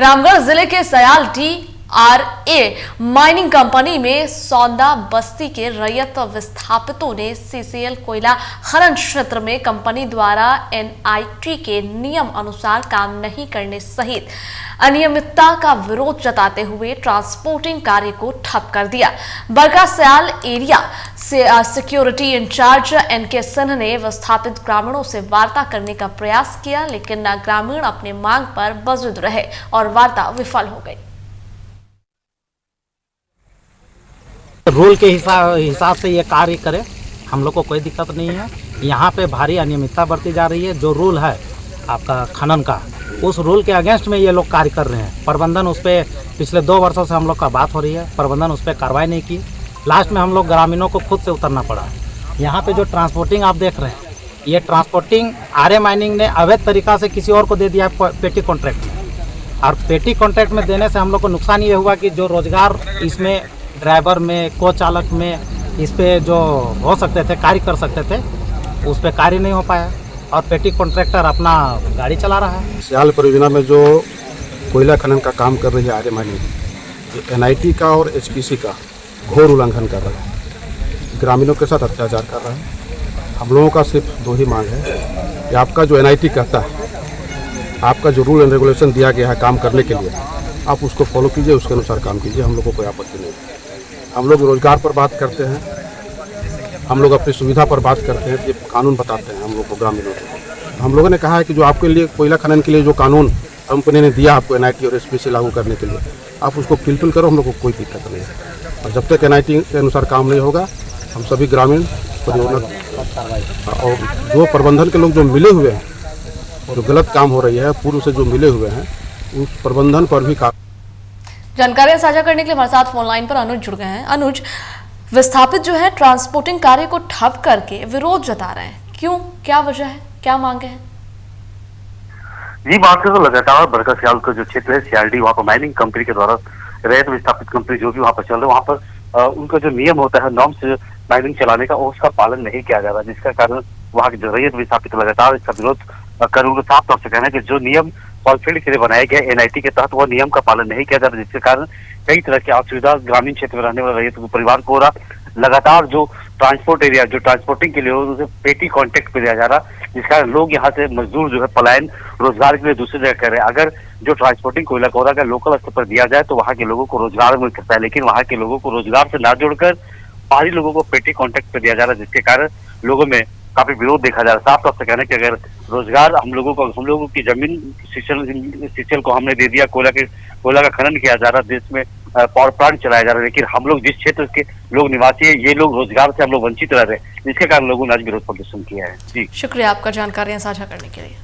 रामगढ़ जिले के Sayal RA mining company में सौंदा बस्ती के रैयत विस्थापितों ने CCL कोयला खनन क्षेत्र में कंपनी द्वारा NIT के नियम अनुसार काम नहीं करने सहित अनियमितता का विरोध जताते हुए ट्रांसपोर्टिंग कार्य को ठप कर दिया। बरका सयाल एरिया से सिक्योरिटी इंचार्ज NK सिन्हा ने विस्थापित ग्रामीणों से वार्ता करने का प्रयास किया, लेकिन ग्रामीण अपने मांग पर बजिद रहे और वार्ता विफल हो गई। रूल के हिसाब से ये कार्य करे, हम लोग को कोई दिक्कत नहीं है। यहाँ पे भारी अनियमितता बरती जा रही है। जो रूल है आपका खनन का, उस रूल के अगेंस्ट में ये लोग कार्य कर रहे हैं। प्रबंधन उस पर पिछले 2 वर्षों से हम लोग का बात हो रही है, प्रबंधन उस पर कार्रवाई नहीं की। लास्ट में हम लोग ग्रामीणों को खुद से उतरना पड़ा। यहाँ पे जो ट्रांसपोर्टिंग आप देख रहे हैं, ये ट्रांसपोर्टिंग RA माइनिंग ने अवैध तरीका से किसी और को दे दिया पेटी कॉन्ट्रैक्ट में। और पेटी कॉन्ट्रैक्ट में देने से हम लोग को नुकसान ये हुआ कि जो रोजगार इसमें ड्राइवर में, को चालक में, इस पे जो हो सकते थे, कार्य कर सकते थे, उस पे कार्य नहीं हो पाया और पेटी कॉन्ट्रैक्टर अपना गाड़ी चला रहा है। सयाल परियोजना में जो कोयला खनन का काम कर रही है RA माइनिंग, NIT का और HPC का घोर उल्लंघन कर रहा है, ग्रामीणों के साथ अत्याचार कर रहा है। हम लोगों का सिर्फ 2 ही मांग है कि आपका जो NIT कहता है, आपका जो रूल एंड रेगुलेशन दिया गया है काम करने के लिए, आप उसको फॉलो कीजिए, उसके अनुसार काम कीजिए। हम लोग को कोई आपत्ति नहीं है। हम लोग रोजगार पर बात करते हैं, हम लोग अपनी सुविधा पर बात करते हैं, ये कानून बताते हैं हम लोग को, ग्रामीणों को। हम लोगों ने कहा है कि जो आपके लिए कोयला खनन के लिए जो कानून कंपनी ने दिया आपको NIT और HPC लागू करने के लिए, आप उसको फुलफिल करो, हम लोग को कोई दिक्कत नहीं है। और जब तक NIT के अनुसार काम नहीं होगा, हम सभी ग्रामीण परियोजना और जो प्रबंधन के लोग जो मिले हुए हैं, जो गलत काम हो रही है पूर्व से जो मिले हुए हैं, उस प्रबंधन पर भी जानकारियां साझा करने के लिए हमारे साथ फोन लाइन पर अनुज जुड़ गए हैं। अनुज, विस्थापित जो है ट्रांसपोर्टिंग कार्य को ठप करके विरोध जता रहे हैं, क्यों, क्या वजह है, क्या मांगे हैं? जी, बात तो लगातार बरका सयाल का जो क्षेत्र है CRD, वहाँ पर माइनिंग कंपनी के द्वारा रैयत विस्थापित कंपनी जो भी वहाँ पर चल रहा है, वहाँ पर उनका जो नियम होता है नॉर्म्स माइनिंग चलाने का, उसका पालन नहीं किया जा रहा, जिसका कारण वहाँ के जो रैयत विस्थापित लगातार इसका विरोध कर उनको साफ तौर से कहना है कि जो नियम सॉल्फील्ड के लिए बनाए गए NIT के तहत वह नियम का पालन नहीं किया जा रहा, जिसके कारण कई तरह की असुविधा ग्रामीण क्षेत्र में रहने वाले रैयत परिवार को हो रहा। लगातार जो ट्रांसपोर्ट एरिया, जो ट्रांसपोर्टिंग के लिए उसे पेटी कॉन्ट्रैक्ट पे दिया जा रहा, जिस कारण लोग यहाँ से मजदूर जो है पलायन रोजगार के लिए दूसरी जगह कर रहे हैं। अगर जो ट्रांसपोर्टिंग कोयला कोरा का लोकल स्तर पर दिया जाए तो वहाँ के लोगों को रोजगार मिल सकता है, लेकिन वहाँ के लोगों को रोजगार से ना जोड़कर बाहरी लोगों को पेटी कॉन्ट्रैक्ट पे दिया जा रहा है, जिसके कारण लोगों में काफी विरोध देखा जा रहा है। साफ तौर से कहना कि अगर रोजगार हम लोगों की जमीन CCL को हमने दे दिया, कोयला का खनन किया जा रहा है, देश में पावर प्लांट चलाया जा रहा है, लेकिन हम लोग जिस क्षेत्र के लोग निवासी है, ये लोग रोजगार से हम लोग वंचित रह रहे हैं, जिसके कारण लोगों ने आज विरोध प्रदर्शन किया है। जी, शुक्रिया आपका जानकारियां साझा करने के लिए।